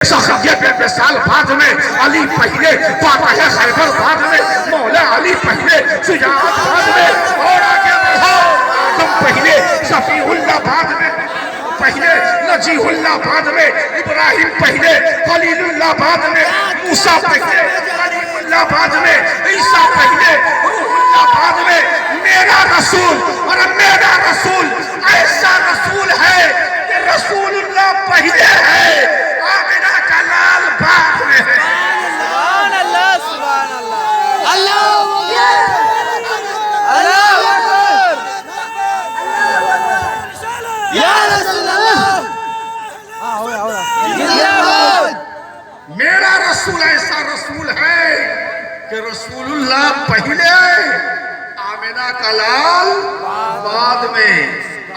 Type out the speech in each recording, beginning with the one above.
साल बाद में अली पहले फातह खैबर बाद में मौला अली पहले सुजात बाद में और आगे बढ़ो आदम पहले शफीउल्लाह बाद में पहले नजीहुल्लाह बाद में इब्राहिम पहले खलीलुल्लाह बाद में मूसा पहले कलीमुल्लाह बाद में ईसा पहले रूहुल्लाह बाद में मेरा रसूल और मेरा रसूल ऐसा रसूल है कि रसूलुल्लाह पहले है आमिना का लाल बाग में है। सुभान अल्लाह सुभान अल्लाह अल्लाहू अकबर अल्लाहू अकबर या रसूल अल्लाह जिंदाबाद। मेरा रसूल ऐसा रसूल है कि रसूलुल्लाह पहले आमिना का लाल बाद में।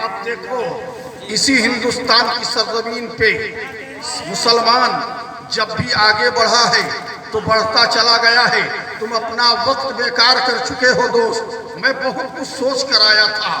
अब देखो इसी हिंदुस्तान की सरजमीन पे मुसलमान जब भी आगे बढ़ा है तो बढ़ता चला गया है। तुम अपना वक्त बेकार कर चुके हो दोस्त। मैं बहुत कुछ सोच कर आया था,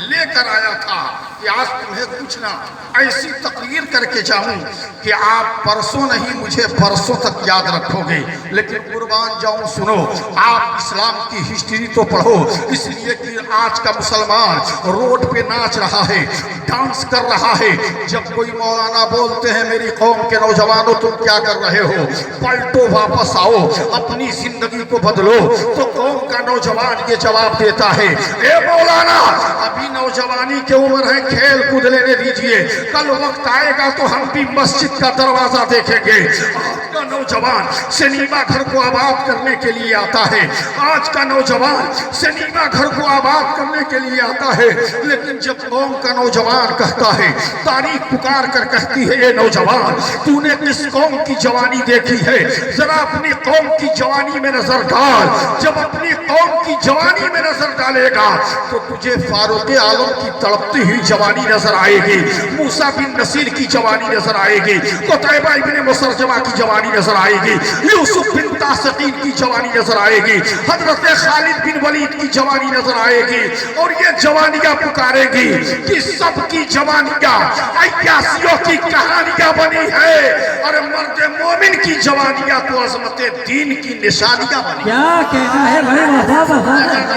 लेकर आया था कि आज तुम्हें कुछ ना ऐसी तकरीर करके जाऊं कि आप परसों नहीं मुझे बरसों तक याद रखोगे। लेकिन कुर्बान जाऊं सुनो, आप इस्लाम की हिस्ट्री तो पढ़ो, इसलिए कि आज का मुसलमान रोड पे नाच रहा है, डांस कर रहा है। जब कोई मौलाना बोलते हैं मेरी कौम के नौजवानों तुम क्या कर रहे हो, पलटो वापस आओ, अपनी जिंदगी को बदलो, तो कौम का नौजवान ये जवाब देता है ए मौलाना अभी नौजवानी की उम्र है, खेल कूद लेने दीजिए, कल वक्त आएगा तो हम भी मस्जिद का दरवाजा देखेंगे। आज का नौजवान सिनेमा घर को आबाद करने के लिए आता है, आज का नौजवान सिनेमा घर को आबाद करने के लिए आता है। लेकिन जब कौम का नौजवान कहता है, तारीख पुकार कर कहती है ए नौजवान तूने किस कौम की जवानी देखी है, जरा अपनी कौम की जवानी में नजर डाल। जब अपनी कौम की जवानी में नजर डालेगा तो तुझे फारूक आलम की तड़पती हुई जवानी नजर आएगी, मूसा बिन नसीर की जवानी नजर आएगी, कुतैबा इब्ने मुसरजमा की जवानी नजर आएगी, यूसुफ बिन तासकीन की जवानी नजर आएगी, हजरत खालिद बिन वलीद की जवानी नजर आएगी। और ये जवानियां पुकारेगी कि सबकी जवानियां अय्यासियों की कहानियां बनी है और मर्द मोमिन की जवानियां तो अजमत दीन की निशानियां बनी। क्या कहना है भाई,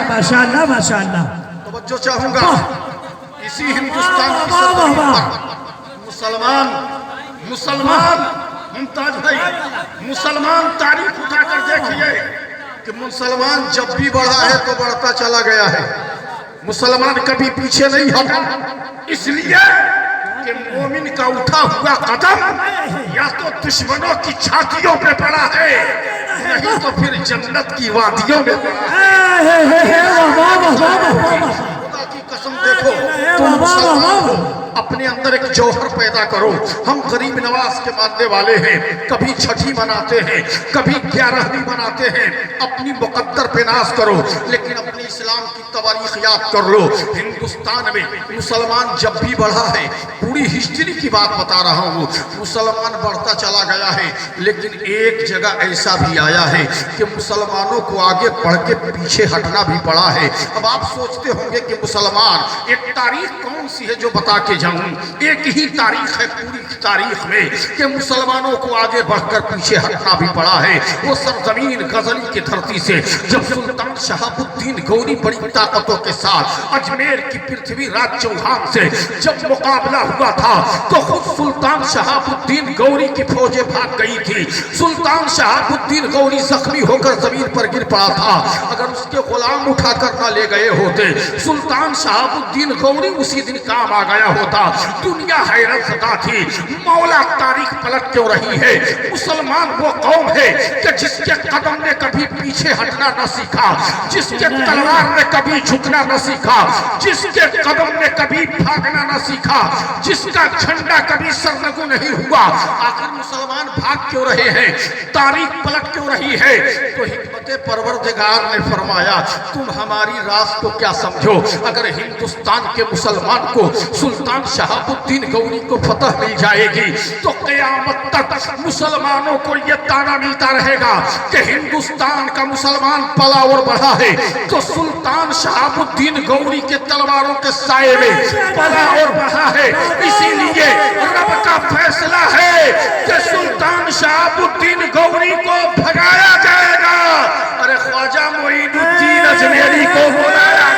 माशाअल्लाह माशाअल्लाह। तवज्जो चाहूंगा इसी हिंदुस्तान की सरजमीन पर मुसलमान मुमताज भाई मुसलमान तारीख उठाकर देखिए कि मुसलमान जब भी बढ़ा है तो बढ़ता चला गया है। मुसलमान कभी पीछे नहीं हटा, इसलिए कि मोमिन का उठा हुआ कदम या तो दुश्मनों की छातियों पे पड़ा है, नहीं तो फिर जन्नत की वादियों में खुदा की कसम। देखो तुम मुसलमान हो, अपने अंदर एक जौहर पैदा करो। हम गरीब नवाज के मानने वाले हैं, कभी छठी मनाते हैं, कभी 11वीं मनाते हैं, अपनी मुकद्दर पे नाज करो, लेकिन अपने इस्लाम की तवारीख याद कर लो। हिंदुस्तान में मुसलमान जब भी बढ़ा है, पूरी हिस्ट्री की बात बता रहा हूँ, मुसलमान बढ़ता चला गया है। लेकिन एक जगह ऐसा भी आया है कि मुसलमानों को आगे बढ़ के पीछे हटना भी पड़ा है। अब आप सोचते होंगे कि मुसलमान एक तारीख कौन सी है जो बता के जाऊं। एक ही तारीख है पूरी तारीख में कि मुसलमानों को आगे बढ़कर पीछे हटना भी पड़ा है। वो सरजमीन गजनी की धरती से जब सुल्तान शहाबुद्दीन गौरी बड़ी ताकतों के साथ अजमेर की पृथ्वीराज चौहान से जब मुकाबला हुआ था तो खुद सुल्तान शहाबुद्दीन गौरी की फौजें भाग गई थी। सुल्तान शहाबुद्दीन गौरी जख्मी होकर जमीन पर गिर पड़ा था। अगर उसके गुलाम उठाकर न ले गए होते, सुल्तान शहाबुद्दीन गौरी उसी दिन काम आ गया होता। दुनिया हैरत ज़दा थी, मौला तारीख पलट क्यों रही है। मुसलमान वो कौम है कि जिसके कदम ने कभी पीछे हटना न सीखा, जिसके तलवार ने कभी झुकना न सीखा, जिसके कदम ने कभी भागना न सीखा, जिसका झंडा कभी सरनगू नहीं हुआ। आखिर मुसलमान भाग क्यों रहे हैं, तारीख पलट क्यों रही है। तो हिकमत परवरदिगार ने फरमाया तुम हमारी राज को क्या समझो। अगर हिंदुस्तान के मुसलमान को सुल्तान सुल्तान शहाबुद्दीन गौरी को फतह मिल जाएगी तो क़यामत तक मुसलमानों को ये ताना मिलता रहेगा कि हिंदुस्तान का मुसलमान पला और बढ़ा है तो सुल्तान शहाबुद्दीन गौरी के तलवारों के साए में पला और बढ़ा है। इसीलिए रब का फैसला है कि सुल्तान शहाबुद्दीन गौरी को भगाया जाएगा। अरे ख्वाजा मोइनुद्दीन अजमेरी को बुलाया।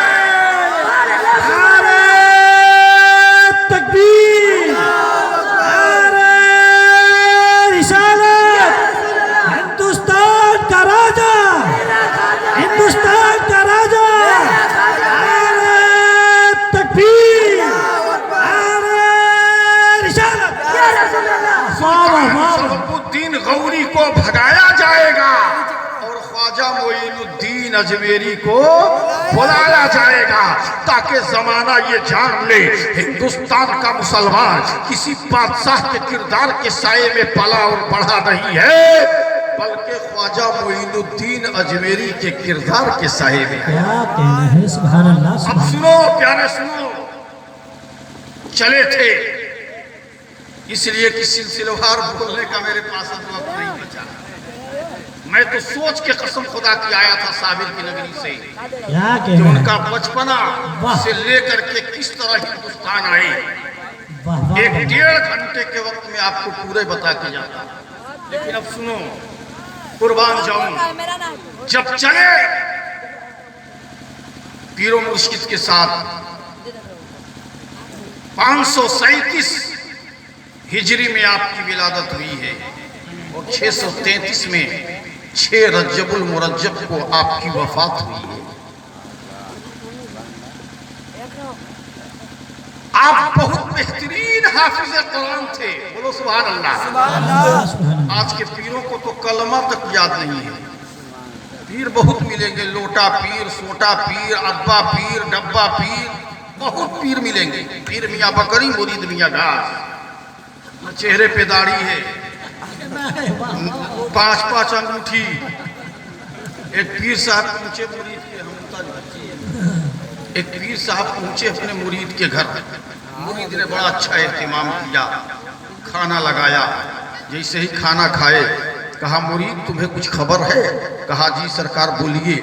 तकबीर, नारे रिसालत, हिंदुस्तान का राजा, हिंदुस्तान का राजा, नारे तकबीर, नारे रिसालत। शहाबुद्दीन गौरी को भगाया जाएगा और ख्वाजा मोइनुद्दीन अजमेरी को बुलाया जाएगा ताकि जमाना ये जान ले हिंदुस्तान का मुसलमान किसी बादशाह के किरदार के साए में पला और बढ़ा नहीं है बल्कि ख्वाजा मोइनुद्दीन अजमेरी के किरदार के साए में है। क्या कहना है, सुभान अल्लाह। अब सुनो प्यारे सुनो, चले थे इसलिए कि सिलसिलेवार बोलने का मेरे पास अब वक्त नहीं बचा। मैं तो सोच के कसम खुदा की आया था साबिर की नगरी से क्या कि कहना है, उनका बचपना वाह। से लेकर के किस तरह हिंदुस्तान आए वाह वाह एक वाह। 1.5 घंटे के वक्त में आपको पूरे बता के जाता। लेकिन अब सुनो, कुर्बान जाऊं जब चले पीरो मुर्शिद के साथ 537 हिजरी में आपकी विलादत हुई है और 633 में 6 रजबुल मुरज्जब को आपकी वफात हुई है। आप बहुत बेहतरीन हाफिज कुरान थे, बोलो सुभान अल्लाह। सुभान अल्लाह। आज के पीरों को तो कलमा तक याद नहीं है। पीर बहुत मिलेंगे, लोटा पीर, सोटा पीर, अब्बा पीर, डब्बा पीर, बहुत पीर मिलेंगे। पीर मियाँ बकरी, मुरीद मियाँ घास, चेहरे पे दाढ़ी है, 5-5 अंगूठी। एक पीर साहब पहुंचे मुरीद के, एक पीर साहब पहुंचे अपने मुरीद के घर। मुरीद ने बड़ा अच्छा एहतमाम किया, खाना लगाया। जैसे ही खाना खाए कहा, मुरीद तुम्हें कुछ खबर है? कहा, जी सरकार बोलिए।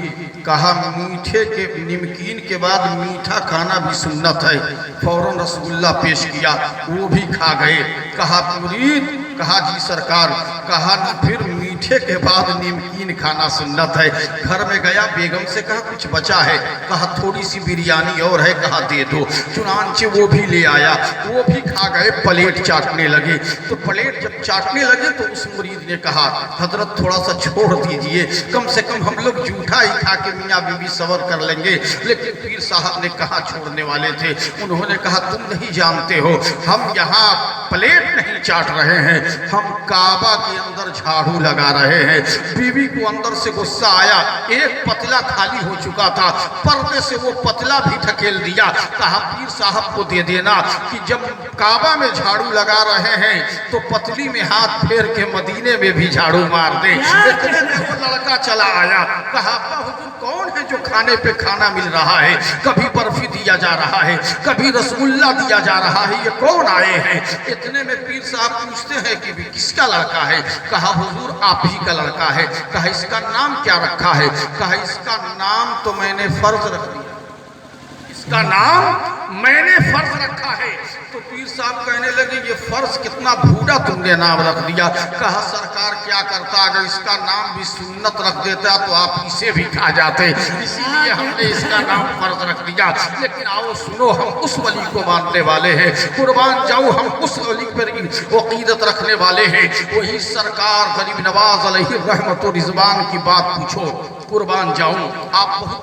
कहा, मीठे के नमकीन के बाद मीठा खाना भी सुन्नत है। फौरन रसगुल्ला पेश किया, वो भी खा गए। कहा, मुरीद, कहा, जी सरकार। कहा, फिर मीठे के बाद नमकीन खाना सुन्नत है। घर में गया, बेगम से कहा कुछ बचा है? कहा, थोड़ी सी बिरयानी और है। कहा, दे दो। चुनांचे वो भी ले आया, वो भी खा गए। प्लेट चाटने लगे तो प्लेट जब चाटने लगे तो उस मुरीद ने कहा, हजरत थोड़ा सा छोड़ दीजिए, कम से कम हम लोग जूठा ही खा के मियाँ बीवी सवर कर लेंगे। लेकिन पीर साहब ने कहा छोड़ने वाले थे। उन्होंने कहा, तुम नहीं जानते हो, हम यहाँ प्लेट नहीं चाट रहे हैं, हम काबा के अंदर झाड़ू लगा रहे हैं। बीवी को अंदर से गुस्सा आया, एक पतला खाली हो चुका था, पर्दे से वो पतला भी ढकेल दिया। कहा, पीर साहब को दे देना कि जब काबा में झाड़ू लगा रहे हैं तो पतली में हाथ फेर के मदीने में भी झाड़ू मार दे। इतने में वो लड़का चला आया। कहा, अब्बा हुजूर कौन है जो खाने पे खाना मिल रहा है? कभी बर्फी दिया जा रहा है, कभी रसगुल्ला दिया जा रहा है, ये कौन आए हैं? इतने में पीर साहब पूछते हैं कि भी किसका लड़का है? कहा, हुजूर आप ही का लड़का है। कहा, इसका नाम क्या रखा है? कहा, इसका नाम तो मैंने फर्ज रख दिया, इसका नाम मैंने फर्ज रखा है। तो पीर साहब कहने लगे, ये फर्ज कितना भूडा तुमने नाम रख दिया। कहा, सरकार क्या करता, अगर इसका नाम भी सुन्नत रख देता तो आप इसे भी खा जाते, इसीलिए हमने इसका नाम फर्ज रख दिया। लेकिन आओ सुनो, हम उस वली को मानने वाले हैं, कुर्बान जाऊं हम उस वली पर अकीदत रखने वाले हैं। वही सरकार गरीब नवाज अलैहि रहमत व रिजवान की बात पूछो, कुर्बान जाऊं आप बहुत